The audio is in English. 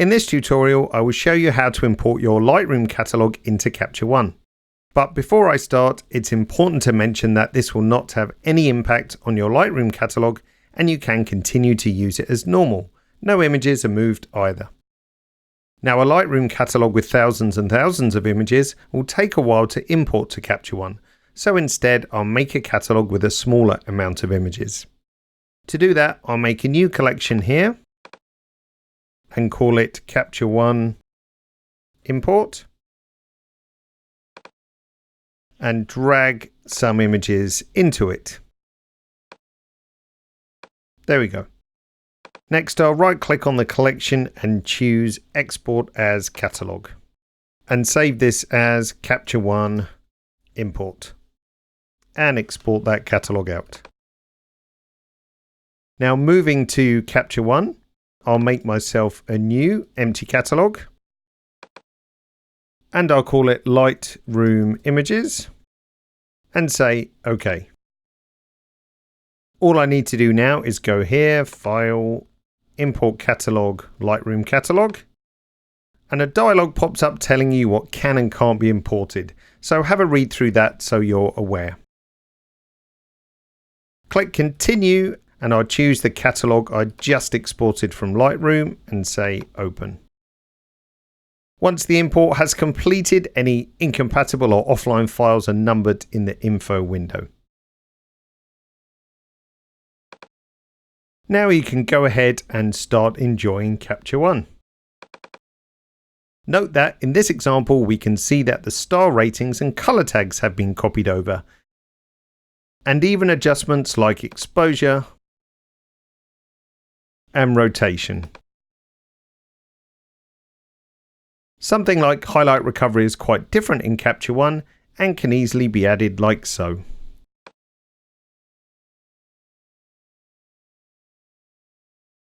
In this tutorial, I will show you how to import your Lightroom catalog into Capture One. But before I start, it's important to mention that this will not have any impact on your Lightroom catalog and you can continue to use it as normal. No images are moved either. Now, a Lightroom catalog with thousands and thousands of images will take a while to import to Capture One, so instead I'll make a catalog with a smaller amount of images. To do that, I'll make a new collection here and call it Capture One Import and drag some images into it. There we go. Next, I'll right click on the collection and choose Export as Catalog and save this as Capture One Import and export that catalog out. Now, moving to Capture One, I'll make myself a new empty catalog and I'll call it Lightroom Images and say OK. All I need to do now is go here, File, Import Catalog, Lightroom Catalog, and a dialog pops up telling you what can and can't be imported. So have a read through that so you're aware. Click Continue and I'll choose the catalog I just exported from Lightroom and say Open. Once the import has completed, any incompatible or offline files are numbered in the info window. Now you can go ahead and start enjoying Capture One. Note that in this example we can see that the star ratings and color tags have been copied over, and even adjustments like exposure and rotation. Something like highlight recovery is quite different in Capture One and can easily be added like so.